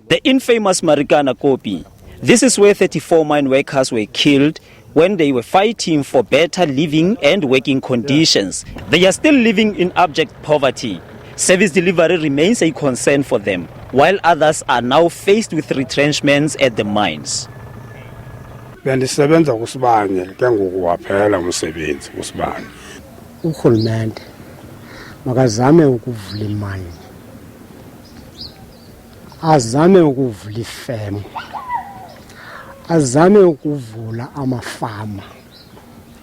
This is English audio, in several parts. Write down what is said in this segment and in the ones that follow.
The infamous Marikana copy. This is where 34 mine workers were killed when they were fighting for better living and working conditions. They are still living in abject poverty. Service delivery remains a concern for them, while others are now faced with retrenchments at the mines. Bendisebenza kusibanye ke ngoku waphela umsebenzi kusibanye. Urhulumente makazame ukuvula imali, azame ukuvula ifemu, azame ukuvula amafama.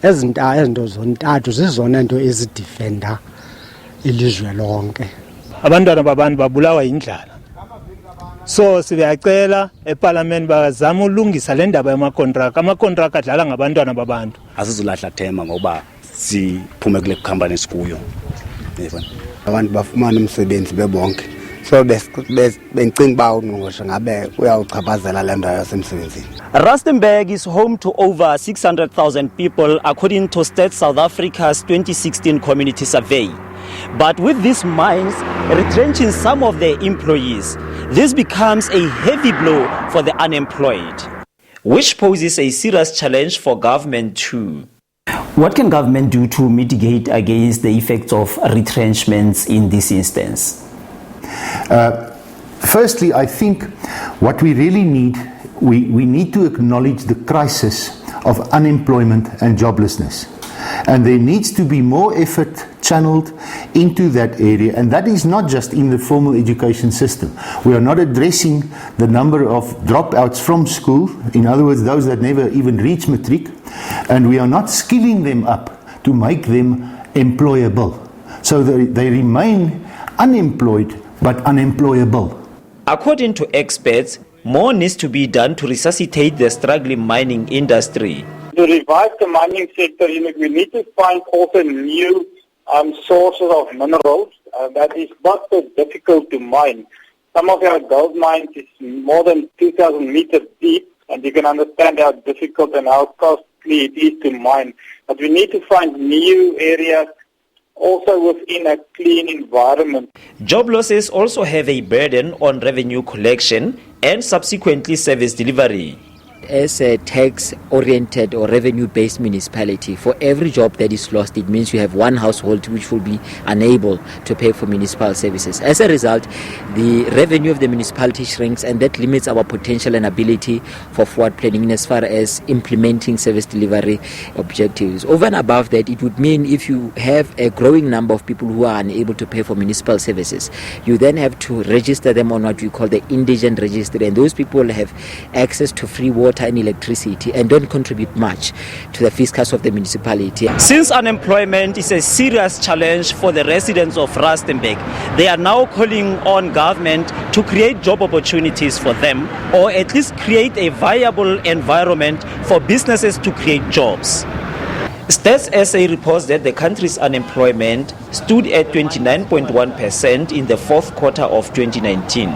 Ezinto zontathu zizona nto ezidifenda ilizwe lonke. Abantwana babantu babulawa indlala. So siyacela eParliament bazama ulungisa le ndaba yamakontraka. Amakontraka adlala ngabantwana babantu. Asizulahla thema ngoba siphume kule company esikuyo. Abantu bafumana umsebenzi bebonke. So bencinga ba ngosho ngabe uyawuchaphazela le nto yasemsebenzini. Rustenburg is home to over 600,000 people according to State South Africa's 2016 community survey. But with these mines retrenching some of their employees, this becomes a heavy blow for the unemployed, which poses a serious challenge for government too. What can government do to mitigate against the effects of retrenchments in this instance? Firstly, I think what we really need, we need to acknowledge the crisis of unemployment and joblessness. And there needs to be more effort channeled into that area, and that is not just in the formal education system. We are not addressing the number of dropouts from school, in other words, those that never even reach matric, and we are not skilling them up to make them employable. So they remain unemployed but unemployable. According to experts, more needs to be done to resuscitate the struggling mining industry. To revive the mining sector, we need to find also new sources of minerals that is not so difficult to mine. Some of our gold mines is more than 2,000 meters deep, and you can understand how difficult and how costly it is to mine. But we need to find new areas also within a clean environment. Job losses also have a burden on revenue collection and subsequently service delivery. As a tax-oriented or revenue-based municipality, for every job that is lost, it means you have one household which will be unable to pay for municipal services. As a result, the revenue of the municipality shrinks, and that limits our potential and ability for forward planning as far as implementing service delivery objectives. Over and above that, it would mean if you have a growing number of people who are unable to pay for municipal services, you then have to register them on what we call the indigent registry, and those people have access to free water and electricity and don't contribute much to the fiscus of the municipality. Since unemployment is a serious challenge for the residents of Rustenburg, they are now calling on government to create job opportunities for them, or at least create a viable environment for businesses to create jobs. Stats SA reports that the country's unemployment stood at 29.1% in the fourth quarter of 2019.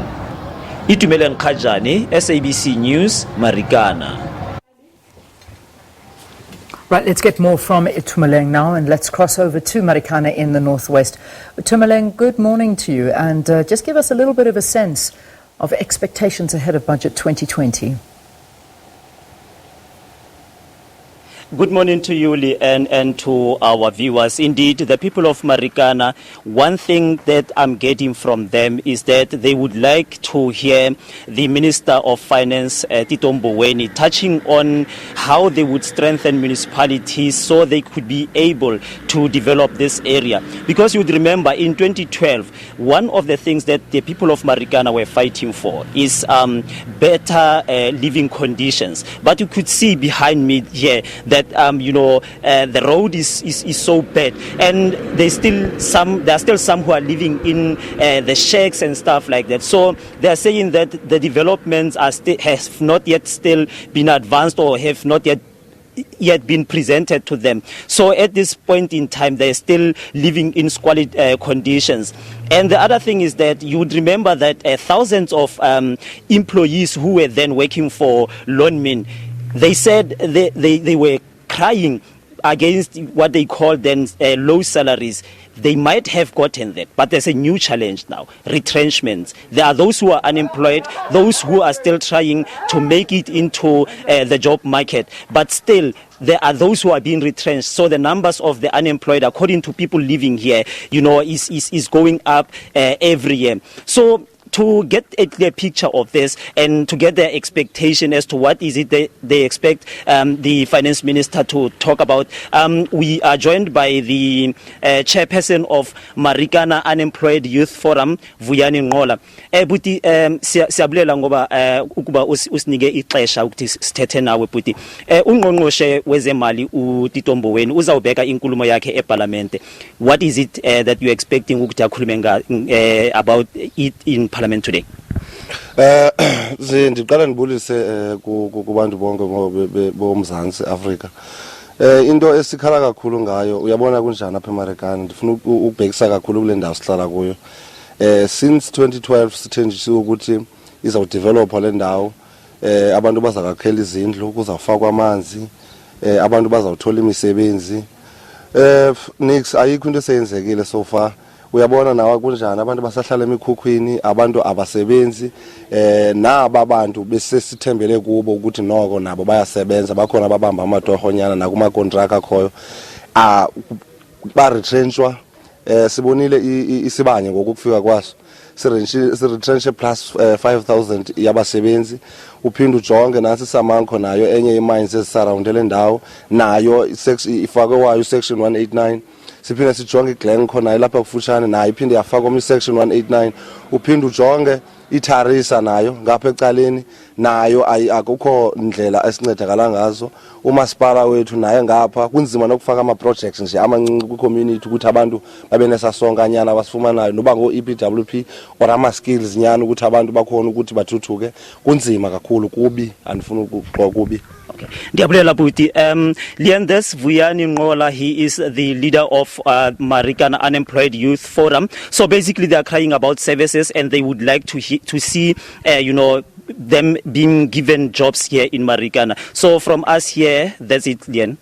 Itumeleng Kajani, SABC News, Marikana. Right, let's get more from Itumeleng now, and let's cross over to Marikana in the northwest. Itumeleng, good morning to you, and just give us a little bit of a sense of expectations ahead of Budget 2020. Good morning to you, Lee, and to our viewers. Indeed, the people of Marikana, one thing that I'm getting from them is that they would like to hear the Minister of Finance, Tito Mboweni, touching on how they would strengthen municipalities so they could be able to develop this area. Because you would remember in 2012, one of the things that the people of Marikana were fighting for is better living conditions. But you could see behind me here that the road is so bad, and there are still some who are living in the shacks and stuff like that. So they are saying that the developments have not yet still been advanced or have not yet been presented to them. So at this point in time, they're still living in squalid conditions. And the other thing is that you would remember that thousands of employees who were then working for Loanmin, they said they were crying against what they call then low salaries, they might have gotten that, but there's a new challenge now, retrenchments. There are those who are unemployed, those who are still trying to make it into the job market, but still there are those who are being retrenched. So the numbers of the unemployed, according to people living here, is going up every year. So to get a clear picture of this and to get their expectation as to what is it they expect the Finance Minister to talk about, we are joined by the chairperson of Marikana Unemployed Youth Forum, Vuyani Ngola. Buti siyabulela ngoba ukuba usinike ixesha ukuthi sithethe nawe buti. Ungqongqoshe wezemali uTito Mboweni uzawubeka inkulumo yakhe eParliament. What is it that you're expecting ukuthi akhulume about it in Parliament today? Ndiqala ndibulise kubantu bonke bomzantsi Afrika. Into esikhala kakhulu ngayo uyabona kunjani apha eMarikana, ndifuna ukubhekisa kakhulu kule ndawo sihlala kuyo. Since 2012 sithenjisiwe ukuthi izawudevelopha le ndawo, abantu bazakakhela izindlu, kuzawufakwa amanzi, abantu bazawuthola imisebenzi. Nix ayikho into eseyenzekile so far. Uyabona nawe kunjani abantu basahlala emikhukhwini, abantu abasebenzi, naba abantu besesithembele kubo ukuthi noko nabo bayasebenza, bakhona babamba amatohonyana nakuma contract akhoyo ba retrenchwa. Sibonile isibanye ngokufika kwaso, retrench plus 5,000 yabasebenzi. Uphinde ujonge nasi Samanko nayo enye imines ezisurroundele ndawo nayo ifakwe wayo section 189. Siphinde sijonge iGlen khona lapha kufutshane nayo iphinde yafakwa section 189. Uphinde ujonge iTharisa nayo ngapha ecaleni nayo akukho ndlela esincedakala ngazo. Umasipala wethu naye ngapha kunzima nokufaka ama projects nje amancinci ku community ukuthi abantu babe nesasonka nyana basifumanayo noba ngo EPWP or ama skills nyana ukuthi abantu bakhona ukuthi bathuthuke. Kunzima kakhulu kubi, andifuna ukuxoxa kubi. Ndiyabulela buti. Leanders Vuyani Ngola, he is the leader of Marikana Unemployed Youth Forum. So basically they are crying about services and they would like to see them being given jobs here in Marikana. So from us here, that's it, Lian.